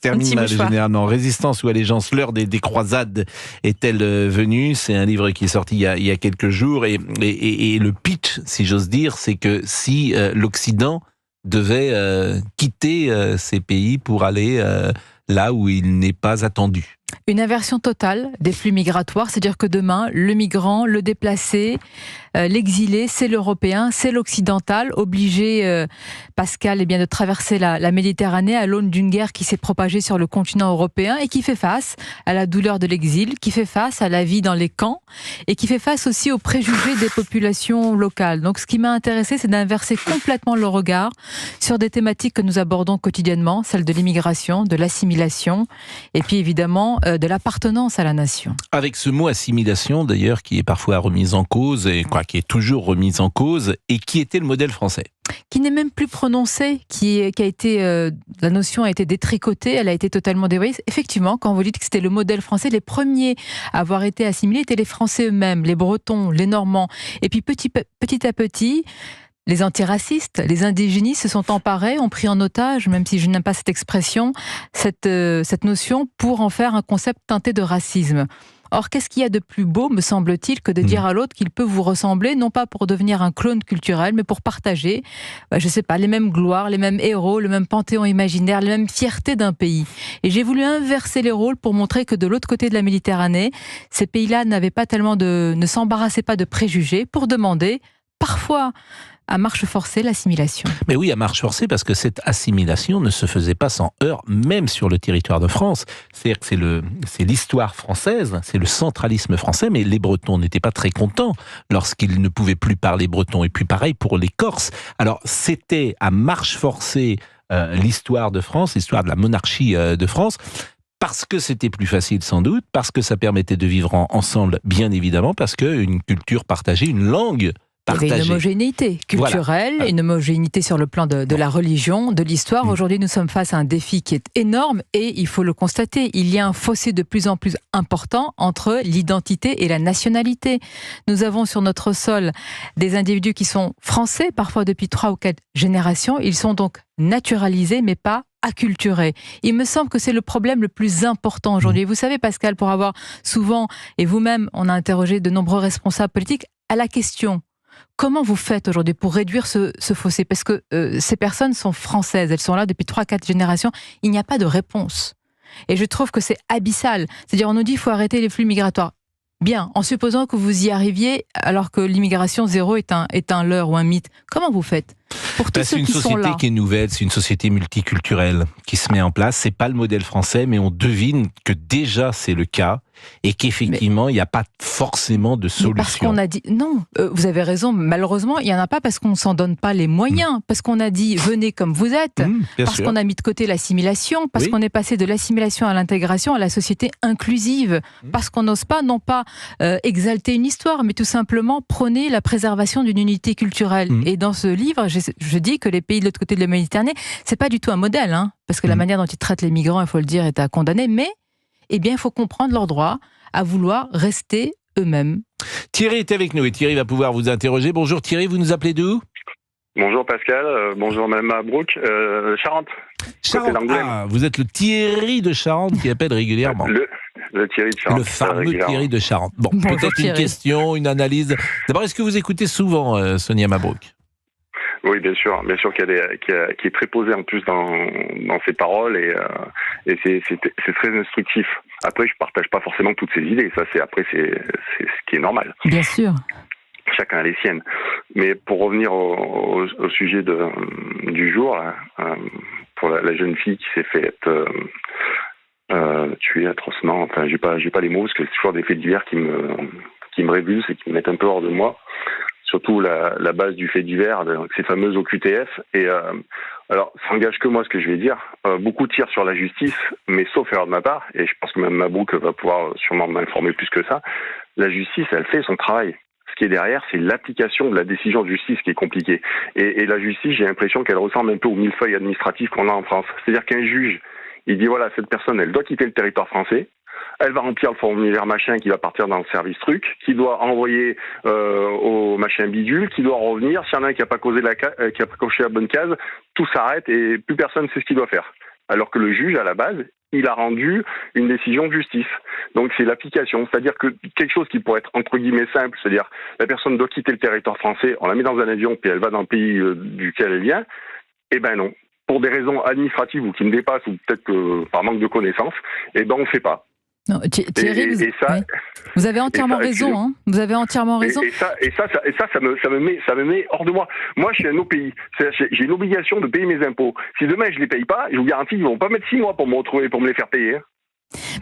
termine mal généralement. Résistance ou allégeance, l'heure des croisades est-elle venue? C'est un livre qui est sorti il y a quelques jours et le pitch, si j'ose dire, c'est que si l'Occident devait quitter ces pays pour aller là où il n'est pas attendu. Une inversion totale des flux migratoires, c'est-à-dire que demain, le migrant, le déplacé, l'exilé, c'est l'Européen, c'est l'Occidental, obligé, Pascal, de traverser la Méditerranée à l'aune d'une guerre qui s'est propagée sur le continent européen et qui fait face à la douleur de l'exil, qui fait face à la vie dans les camps et qui fait face aussi aux préjugés des populations locales. Donc ce qui m'a intéressé, c'est d'inverser complètement le regard sur des thématiques que nous abordons quotidiennement, celle de l'immigration, de l'assimilation et puis évidemment de l'appartenance à la nation. Avec ce mot assimilation d'ailleurs qui est parfois remise en cause, et qui est toujours remise en cause, et qui était le modèle français. Qui n'est même plus prononcée, la notion a été détricotée, elle a été totalement dévoyée. Effectivement, quand vous dites que c'était le modèle français, les premiers à avoir été assimilés étaient les Français eux-mêmes, les Bretons, les Normands. Et puis petit à petit, les antiracistes, les indigénistes se sont emparés, ont pris en otage, même si je n'aime pas cette expression, cette notion pour en faire un concept teinté de racisme. Or, qu'est-ce qu'il y a de plus beau, me semble-t-il, que de dire à l'autre qu'il peut vous ressembler, non pas pour devenir un clone culturel, mais pour partager, les mêmes gloires, les mêmes héros, le même panthéon imaginaire, les mêmes fiertés d'un pays. Et j'ai voulu inverser les rôles pour montrer que de l'autre côté de la Méditerranée, ces pays-là ne s'embarrassaient pas de préjugés pour demander, parfois, à marche forcée, l'assimilation. Mais oui, à marche forcée, parce que cette assimilation ne se faisait pas sans heurts, même sur le territoire de France. C'est-à-dire que c'est l'histoire française, c'est le centralisme français, mais les Bretons n'étaient pas très contents lorsqu'ils ne pouvaient plus parler breton. Et puis pareil pour les Corses. Alors, c'était à marche forcée l'histoire de France, l'histoire de la monarchie de France, parce que c'était plus facile sans doute, parce que ça permettait de vivre ensemble, bien évidemment, parce qu'une culture partagée, une langue partagée. Il y avait une homogénéité culturelle, voilà. Une homogénéité sur le plan de la religion, de l'histoire. Aujourd'hui, nous sommes face à un défi qui est énorme et il faut le constater. Il y a un fossé de plus en plus important entre l'identité et la nationalité. Nous avons sur notre sol des individus qui sont français, parfois depuis 3 ou 4 générations. Ils sont donc naturalisés, mais pas acculturés. Il me semble que c'est le problème le plus important aujourd'hui. Vous savez, Pascal, pour avoir souvent, et vous-même, on a interrogé de nombreux responsables politiques, à la question: comment vous faites aujourd'hui pour réduire ce fossé? Parce que ces personnes sont françaises, elles sont là depuis 3-4 générations, il n'y a pas de réponse. Et je trouve que c'est abyssal. C'est-à-dire, on nous dit qu'il faut arrêter les flux migratoires. Bien, en supposant que vous y arriviez, alors que l'immigration zéro est un leurre ou un mythe, comment vous faites pour tous ceux qui sont là? C'est une société qui est nouvelle, c'est une société multiculturelle qui se met en place. C'est pas le modèle français, mais on devine que déjà c'est le cas et qu'effectivement il n'y a pas forcément de solution. Parce qu'on a dit non, vous avez raison. Malheureusement, il n'y en a pas parce qu'on ne s'en donne pas les moyens, parce qu'on a dit venez comme vous êtes, parce qu'on a mis de côté l'assimilation, parce qu'on est passé de l'assimilation à l'intégration, à la société inclusive, parce qu'on n'ose pas, non pas exalter une histoire, mais tout simplement prôner la préservation d'une unité culturelle. Et dans ce livre, je dis que les pays de l'autre côté de la Méditerranée, c'est pas du tout un modèle, parce que la manière dont ils traitent les migrants, il faut le dire, est à condamner, mais il faut comprendre leur droit à vouloir rester eux-mêmes. Thierry est avec nous et Thierry va pouvoir vous interroger. Bonjour Thierry, vous nous appelez d'où ? Bonjour Pascal, bonjour Mme Mabrouk, Charente. Charente, vous êtes le Thierry de Charente qui appelle régulièrement. Le Thierry de Charente. Le fameux Thierry de Charente. Bon, peut-être une question, une analyse. D'abord, est-ce que vous écoutez souvent Sonia Mabrouk ? Oui, bien sûr qui est très posé en plus dans ses paroles et c'est très instructif. Après, je partage pas forcément toutes ses idées, ça c'est ce qui est normal. Bien sûr. Chacun a les siennes. Mais pour revenir au sujet du jour, pour la jeune fille qui s'est fait tuer atrocement, enfin j'ai pas les mots parce que c'est toujours des faits divers qui me révulsent et qui me mettent un peu hors de moi. Surtout la base du fait divers, ces fameuses OQTF. Et alors, ça engage que moi ce que je vais dire. Beaucoup tirent sur la justice, mais sauf erreur de ma part, et je pense que même Mabrouk va pouvoir sûrement m'informer plus que ça, la justice, elle fait son travail. Ce qui est derrière, c'est l'application de la décision de justice qui est compliquée. Et la justice, j'ai l'impression qu'elle ressemble un peu au millefeuille administratif qu'on a en France. C'est-à-dire qu'un juge, il dit voilà, cette personne, elle doit quitter le territoire français. Elle va remplir le formulaire machin qui va partir dans le service truc, qui doit envoyer au machin bidule, qui doit revenir. S'il y en a un qui n'a pas coché la bonne case, tout s'arrête et plus personne ne sait ce qu'il doit faire. alors que le juge, à la base, il a rendu une décision de justice. Donc c'est l'application, c'est-à-dire que quelque chose qui pourrait être entre guillemets simple, c'est-à-dire la personne doit quitter le territoire français, on la met dans un avion, puis elle va dans le pays duquel elle vient, eh ben non. Pour des raisons administratives ou qui me dépassent, ou peut-être que par manque de connaissances, eh ben on ne fait pas. Non, Thierry, vous avez entièrement raison. Hein. Vous avez entièrement raison. Et ça me met hors de moi. Moi, je suis un pays. J'ai une obligation de payer mes impôts. Si demain je les paye pas, je vous garantis qu'ils vont pas mettre 6 mois pour me retrouver, pour me les faire payer.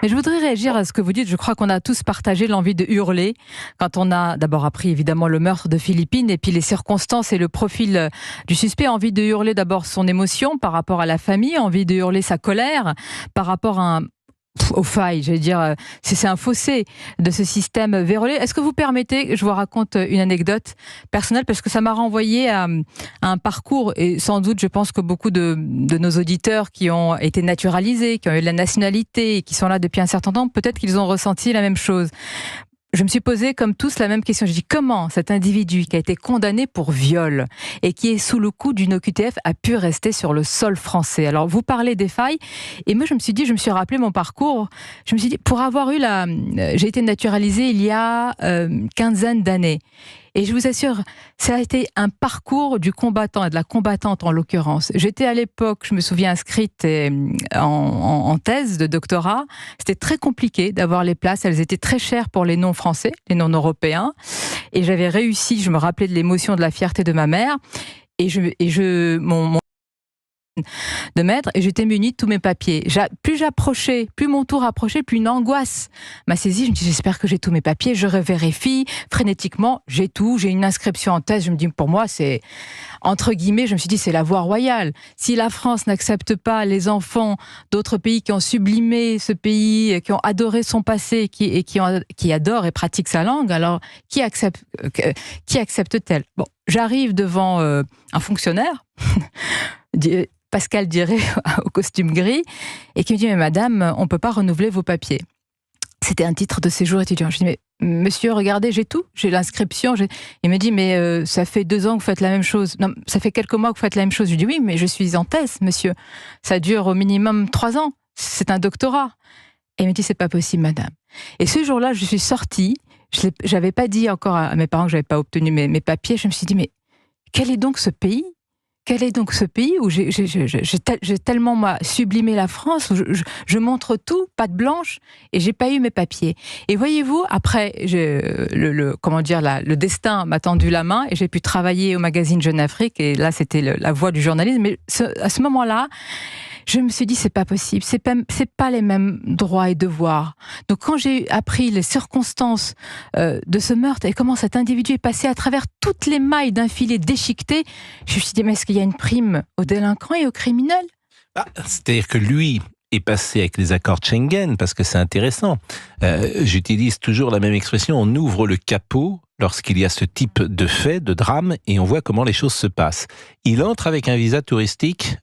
Mais je voudrais réagir à ce que vous dites. Je crois qu'on a tous partagé l'envie de hurler quand on a d'abord appris évidemment le meurtre de Philippine et puis les circonstances et le profil du suspect. Envie de hurler d'abord son émotion par rapport à la famille, envie de hurler sa colère par rapport aux failles, je veux dire, c'est un fossé de ce système vérolé. Est-ce que vous permettez que je vous raconte une anecdote personnelle, parce que ça m'a renvoyé à un parcours, et sans doute, je pense que beaucoup de nos auditeurs qui ont été naturalisés, qui ont eu la nationalité et qui sont là depuis un certain temps, peut-être qu'ils ont ressenti la même chose. Je me suis posé comme tous la même question. Je dis comment cet individu qui a été condamné pour viol et qui est sous le coup d'une OQTF a pu rester sur le sol français. Alors vous parlez des failles et moi je me suis rappelé mon parcours. Je me suis dit pour avoir eu j'ai été naturalisée il y a quinzaine d'années. Et je vous assure, ça a été un parcours du combattant et de la combattante en l'occurrence. J'étais à l'époque, je me souviens, inscrite en thèse de doctorat. C'était très compliqué d'avoir les places. Elles étaient très chères pour les non-français, les non-européens. Et j'avais réussi, je me rappelais de l'émotion, de la fierté de ma mère. Et mon de maître, et j'étais munie de tous mes papiers. Plus j'approchais, plus mon tour approchait, plus une angoisse m'a saisie. Je me dis, j'espère que j'ai tous mes papiers. Je revérifie frénétiquement, j'ai tout, j'ai une inscription en thèse. Je me dis, pour moi, c'est, entre guillemets, je me suis dit, c'est la voie royale. Si la France n'accepte pas les enfants d'autres pays qui ont sublimé ce pays, qui ont adoré son passé, qui adorent et pratiquent sa langue, alors qui accepte-t-elle? Bon, j'arrive devant un fonctionnaire, Pascal Diré au costume gris, et qui me dit, mais madame, on ne peut pas renouveler vos papiers. C'était un titre de séjour étudiant. Je dis, mais monsieur, regardez, j'ai tout, j'ai l'inscription. Il me dit, mais ça fait 2 ans que vous faites la même chose. Non, ça fait quelques mois que vous faites la même chose. Je lui dis, oui, mais je suis en thèse, monsieur. Ça dure au minimum 3 ans. C'est un doctorat. Et il me dit, c'est pas possible, madame. Et ce jour-là, je suis sortie. J'avais pas dit encore à mes parents que j'avais pas obtenu mes papiers. Je me suis dit, mais quel est donc ce pays ? Quel est donc ce pays où j'ai tellement sublimé la France, où je montre tout, patte blanche, et j'ai pas eu mes papiers. Et voyez-vous, après, le destin m'a tendu la main et j'ai pu travailler au magazine Jeune Afrique, et là c'était la voie du journalisme. Mais à ce moment-là, je me suis dit, c'est pas possible, c'est pas les mêmes droits et devoirs. Donc quand j'ai appris les circonstances de ce meurtre et comment cet individu est passé à travers toutes les mailles d'un filet déchiqueté, je me suis dit, mais est-ce qu'il y a une prime aux délinquants et aux criminels ? C'est-à-dire que lui est passé avec les accords de Schengen, parce que c'est intéressant. J'utilise toujours la même expression, on ouvre le capot lorsqu'il y a ce type de fait, de drame, et on voit comment les choses se passent. Il entre avec un visa touristique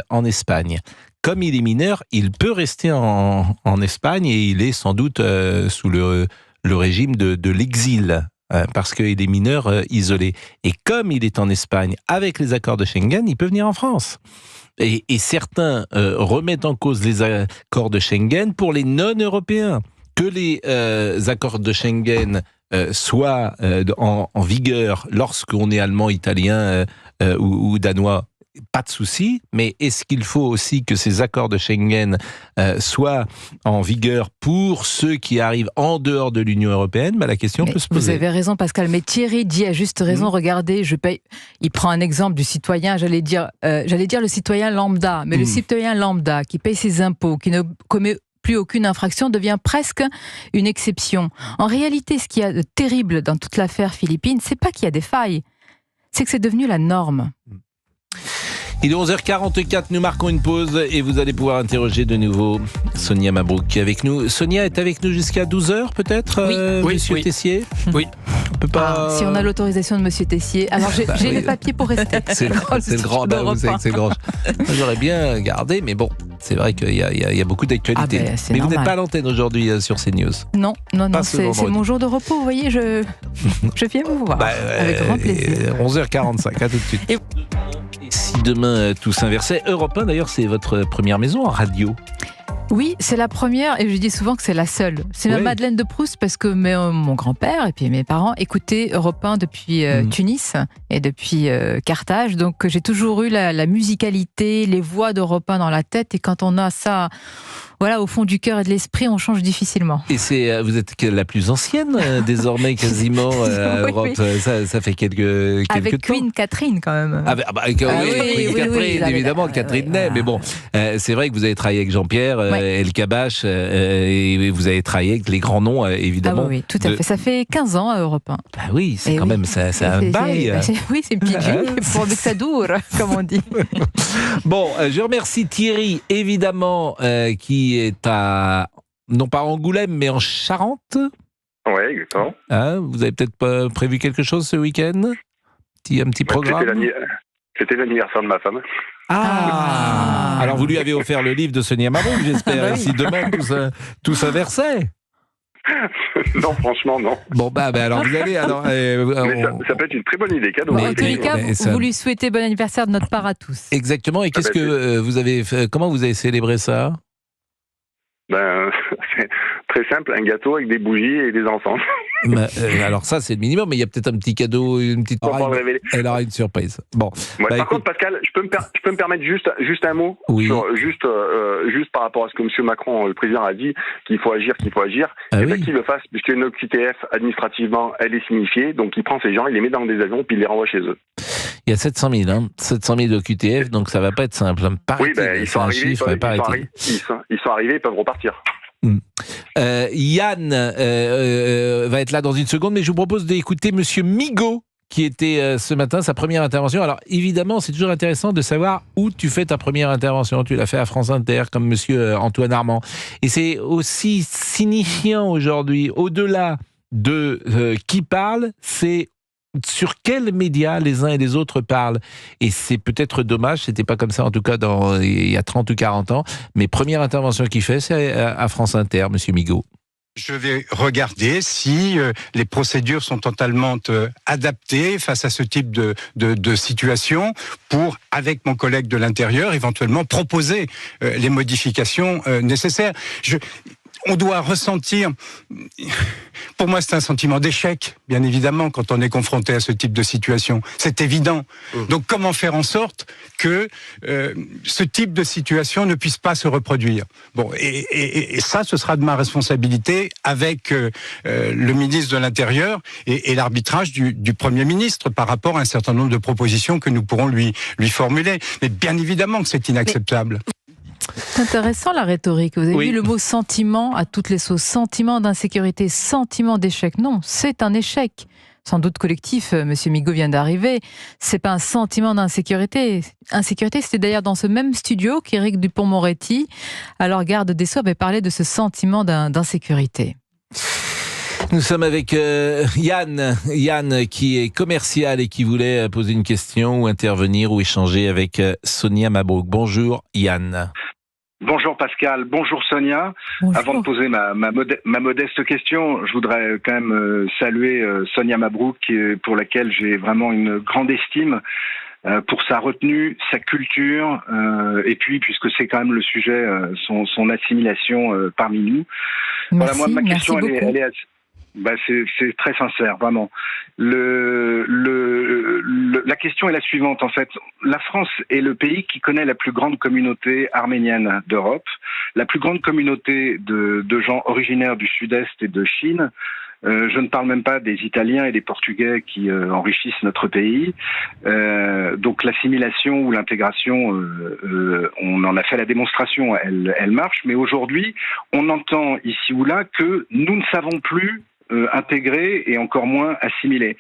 en Espagne. Comme il est mineur, il peut rester en Espagne, et il est sans doute sous le régime de l'exil, parce qu'il est mineur isolé. Et comme il est en Espagne avec les accords de Schengen, il peut venir en France. Et certains remettent en cause les accords de Schengen pour les non-européens. Que les accords de Schengen soient en vigueur lorsqu'on est allemand, italien ou danois, pas de souci, mais est-ce qu'il faut aussi que ces accords de Schengen soient en vigueur pour ceux qui arrivent en dehors de l'Union européenne ? La question peut se poser. Vous avez raison, Pascal, mais Thierry dit à juste raison, regardez, il prend un exemple du citoyen, j'allais dire le citoyen lambda, mais le citoyen lambda qui paye ses impôts, qui ne commet plus aucune infraction, devient presque une exception. En réalité, ce qu'il y a de terrible dans toute l'affaire Philippine, c'est pas qu'il y a des failles, c'est que c'est devenu la norme. Il est 11h44, nous marquons une pause et vous allez pouvoir interroger de nouveau Sonia Mabrouk qui est avec nous. Sonia est avec nous jusqu'à 12h peut-être, Monsieur Tessier ? Oui. On peut pas... si on a l'autorisation de Monsieur Tessier. Alors j'ai les papiers pour rester. C'est le grand, vous savez que c'est le grand. J'aurais bien gardé, mais bon, c'est vrai qu'il y a beaucoup d'actualités. Mais vous n'êtes pas à l'antenne aujourd'hui sur CNews. Non, c'est mon jour de repos, vous voyez, je viens vous voir. Avec grand plaisir. 11h45, à tout de suite. si demain tout s'inversait? Europe 1, d'ailleurs, c'est votre première maison en radio. Oui, c'est la première et je dis souvent que c'est la seule. C'est ma Madeleine de Proust parce que mon grand-père et puis mes parents écoutaient Europe 1 depuis Tunis et depuis Carthage. Donc j'ai toujours eu la musicalité, les voix d'Europe 1 dans la tête et quand on a ça au fond du cœur et de l'esprit, on change difficilement. Et vous êtes la plus ancienne désormais quasiment à Europe. Oui. Ça fait quelques avec temps. Queen Catherine quand même. Queen Catherine, évidemment, Catherine Ney. Mais bon, c'est vrai que vous avez travaillé avec Jean-Pierre El Kabbach et vous avez travaillé avec les grands noms, évidemment. Oui, tout à fait. Ça fait 15 ans à Europe 1. Ah oui, c'est quand même ça, un bail. Oui, c'est une petite vie, pour que ça dure, comme on dit. Bon, je remercie Thierry, évidemment, qui est non pas Angoulême, mais en Charente. Oui, exactement. Vous avez peut-être pas prévu quelque chose ce week-end? Un petit programme? C'était l'anniversaire de ma femme. Alors vous lui avez offert le livre de Sonia Mabrouk, j'espère, et si demain tout s'inversait. Non, franchement, non. Bon, alors vous allez... mais ça peut être une très bonne idée, cadeau. En tous les cas, vous lui souhaitez bon anniversaire de notre part à tous. Exactement, et qu'est-ce que vous avez fait, comment vous avez célébré ça? C'est très simple, un gâteau avec des bougies et des enfants. Alors ça, c'est le minimum, mais il y a peut-être un petit cadeau, une petite elle aura une surprise. Bon. Par contre, Pascal, je peux me permettre juste un mot sur, juste par rapport à ce que M. Macron, le président, a dit, qu'il faut agir. Qu'il le fasse, puisque une OQTF, administrativement, elle est signifiée, donc il prend ces gens, il les met dans des avions, puis il les renvoie chez eux. Il y a 700 000, 700 000 OQTF, donc ça va pas être simple. Ils sont arrivés, ils peuvent repartir. Yann va être là dans une seconde, mais je vous propose d'écouter Monsieur Migaud, qui était ce matin sa première intervention. Alors évidemment, c'est toujours intéressant de savoir où tu fais ta première intervention. Tu l'as fait à France Inter, comme Monsieur Antoine Armand. Et c'est aussi signifiant aujourd'hui, au-delà de qui parle, c'est sur quels médias les uns et les autres parlent. Et c'est peut-être dommage, c'était pas comme ça en tout cas il y a 30 ou 40 ans, mais première intervention qu'il fait, c'est à France Inter, Monsieur Migaud. Je vais regarder si les procédures sont totalement adaptées face à ce type de situation pour, avec mon collègue de l'Intérieur, éventuellement proposer les modifications nécessaires. On doit ressentir, pour moi c'est un sentiment d'échec, bien évidemment, quand on est confronté à ce type de situation. C'est évident. Donc comment faire en sorte que ce type de situation ne puisse pas se reproduire? Bon, et ça, ce sera de ma responsabilité avec le ministre de l'Intérieur et l'arbitrage du Premier ministre par rapport à un certain nombre de propositions que nous pourrons lui formuler. Mais bien évidemment que c'est inacceptable. C'est intéressant la rhétorique. Vous avez vu le mot sentiment à toutes les sauces. Sentiment d'insécurité, sentiment d'échec. Non, c'est un échec. Sans doute collectif, Monsieur Migaud vient d'arriver. C'est pas un sentiment d'insécurité. Insécurité, c'était d'ailleurs dans ce même studio qu'Éric Dupond-Moretti, alors garde des Sceaux, avait parlé de ce sentiment d'insécurité. Nous sommes avec Yann qui est commercial et qui voulait poser une question ou intervenir ou échanger avec Sonia Mabrouk. Bonjour Yann. Bonjour Pascal, bonjour Sonia. Bonjour. Avant de poser ma modeste question, je voudrais quand même saluer Sonia Mabrouk, pour laquelle j'ai vraiment une grande estime. Pour sa retenue, sa culture, et puis, puisque c'est quand même le sujet, son assimilation parmi nous. Merci, voilà, moi, ma question, merci beaucoup. elle est assez... c'est très sincère, vraiment. La question est la suivante, en fait. La France est le pays qui connaît la plus grande communauté arménienne d'Europe, la plus grande communauté de gens originaires du Sud-Est et de Chine. Je ne parle même pas des Italiens et des Portugais qui enrichissent notre pays. Donc l'assimilation ou l'intégration, on en a fait la démonstration, elle marche. Mais aujourd'hui, on entend ici ou là que nous ne savons plus intégrer et encore moins assimiler.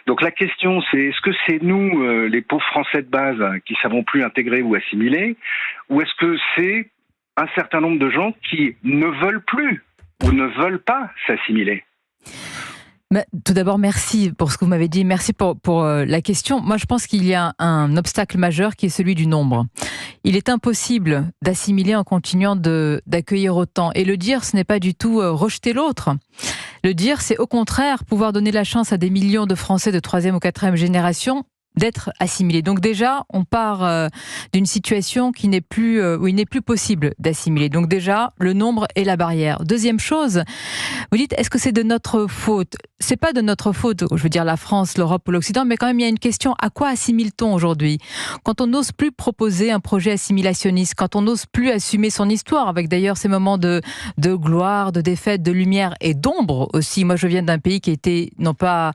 Donc la question, c'est est-ce que c'est nous, les pauvres Français de base, qui savons plus intégrer ou assimiler, ou est-ce que c'est un certain nombre de gens qui ne veulent plus ou ne veulent pas s'assimiler? Tout d'abord, merci pour ce que vous m'avez dit. Merci pour la question. Moi, je pense qu'il y a un obstacle majeur qui est celui du nombre. Il est impossible d'assimiler en continuant d'accueillir autant. Et le dire, ce n'est pas du tout rejeter l'autre. Le dire, c'est au contraire pouvoir donner la chance à des millions de Français de 3e ou 4e génération d'être assimilé. Donc déjà, on part d'une situation où il n'est plus possible d'assimiler. Donc déjà, le nombre est la barrière. Deuxième chose, vous dites, est-ce que c'est de notre faute ? C'est pas de notre faute, je veux dire la France, l'Europe ou l'Occident, mais quand même il y a une question, à quoi assimile-t-on aujourd'hui ? Quand on n'ose plus proposer un projet assimilationniste, quand on n'ose plus assumer son histoire, avec d'ailleurs ces moments de gloire, de défaite, de lumière et d'ombre aussi. Moi je viens d'un pays qui n'a pas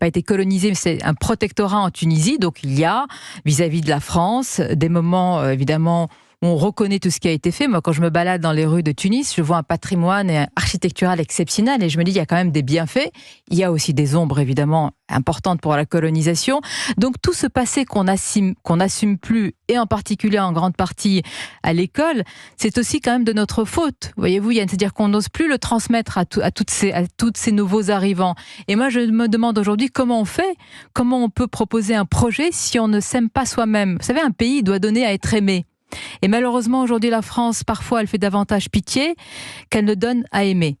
été colonisé, mais c'est un protectorat en Tunisie, donc il y a, vis-à-vis de la France, des moments évidemment où on reconnaît tout ce qui a été fait. Moi, quand je me balade dans les rues de Tunis, je vois un patrimoine architectural exceptionnel et je me dis, il y a quand même des bienfaits. Il y a aussi des ombres, évidemment, importantes pour la colonisation. Donc, tout ce passé qu'on n'assume plus, et en particulier en grande partie à l'école, c'est aussi quand même de notre faute. Voyez-vous, Yann, c'est-à-dire qu'on n'ose plus le transmettre à tous ces nouveaux arrivants. Et moi, je me demande aujourd'hui comment on fait, comment on peut proposer un projet si on ne s'aime pas soi-même. Vous savez, un pays doit donner à être aimé. Et malheureusement, aujourd'hui, la France, parfois, elle fait davantage pitié qu'elle ne donne à aimer.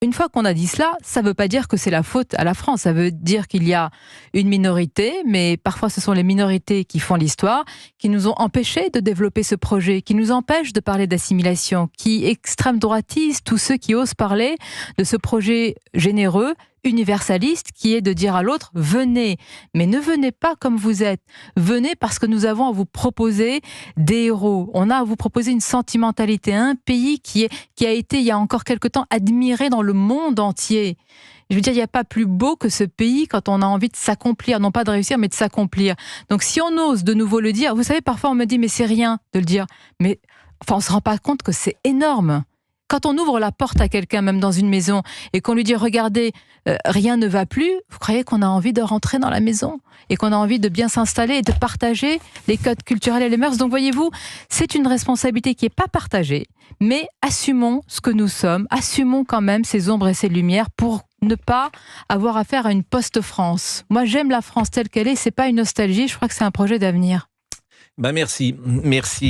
Une fois qu'on a dit cela, ça ne veut pas dire que c'est la faute à la France. Ça veut dire qu'il y a une minorité, mais parfois ce sont les minorités qui font l'histoire, qui nous ont empêchés de développer ce projet, qui nous empêchent de parler d'assimilation, qui extrême droitisent tous ceux qui osent parler de ce projet généreux, universaliste, qui est de dire à l'autre, venez, mais ne venez pas comme vous êtes, venez parce que nous avons à vous proposer des héros, on a à vous proposer une sentimentalité, un pays qui a été il y a encore quelque temps admiré dans le monde entier. Je veux dire, il n'y a pas plus beau que ce pays quand on a envie de s'accomplir, non pas de réussir, mais de s'accomplir. Donc si on ose de nouveau le dire, vous savez, parfois on me dit, mais c'est rien de le dire, mais enfin, on ne se rend pas compte que c'est énorme. Quand on ouvre la porte à quelqu'un, même dans une maison, et qu'on lui dit « Regardez, rien ne va plus », vous croyez qu'on a envie de rentrer dans la maison et qu'on a envie de bien s'installer et de partager les codes culturels et les mœurs. Donc voyez-vous, c'est une responsabilité qui n'est pas partagée, mais assumons ce que nous sommes, assumons quand même ces ombres et ces lumières pour ne pas avoir affaire à une post-France. Moi, j'aime la France telle qu'elle est, c'est pas une nostalgie, je crois que c'est un projet d'avenir. Merci,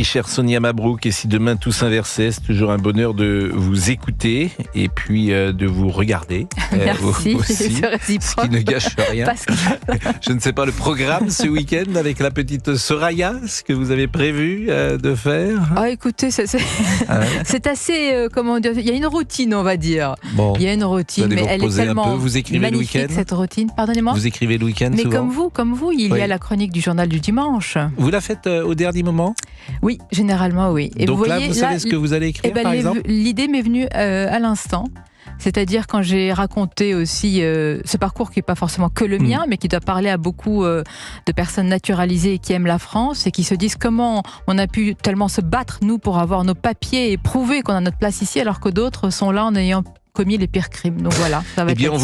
chère Sonia Mabrouk. Et si demain tout s'inversait, c'est toujours un bonheur de vous écouter et puis de vous regarder. Merci, aussi, ce qui ne gâche rien. Je ne sais pas le programme ce week-end avec la petite Soraya, ce que vous avez prévu de faire. Ah, écoutez, c'est assez, comment dire, il y a une routine, on va dire. Bon, il y a une routine, mais elle est tellement vous écrivez magnifique, le week-end. Cette routine. Pardonnez-moi. Vous écrivez le week-end souvent. Mais comme vous, il y a la chronique du journal du dimanche. Vous la faites au dernier moment ? Oui, généralement oui. Et donc vous savez ce que vous allez écrire, par exemple ? L'idée m'est venue à l'instant. C'est-à-dire quand j'ai raconté aussi ce parcours qui n'est pas forcément que le mien, mais qui doit parler à beaucoup de personnes naturalisées qui aiment la France et qui se disent comment on a pu tellement se battre, nous, pour avoir nos papiers et prouver qu'on a notre place ici, alors que d'autres sont là en ayant commis les pires crimes. Donc voilà, ça va être on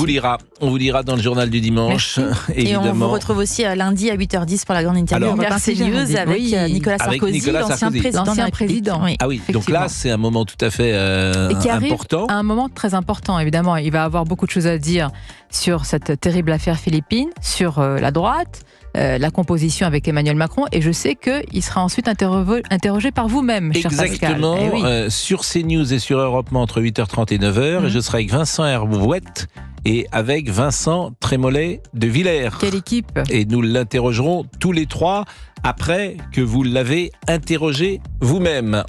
vous lira dans le journal du dimanche. Et on vous retrouve aussi lundi à 8h10 pour la grande interview CNews avec Nicolas Sarkozy, l'ancien président. Oui. Ah oui, donc là c'est un moment tout à fait et qui arrive important. À un moment très important, évidemment. Il va avoir beaucoup de choses à dire sur cette terrible affaire philippine, sur la droite, la composition avec Emmanuel Macron, et je sais qu'il sera ensuite interrogé par vous-même, cher Pascal. Exactement, sur CNews et sur Europe 1 entre 8h30 et 9h, et je serai avec Vincent Herouette et avec Vincent Trémollet de Villers. Quelle équipe! Et nous l'interrogerons tous les trois après que vous l'avez interrogé vous-même.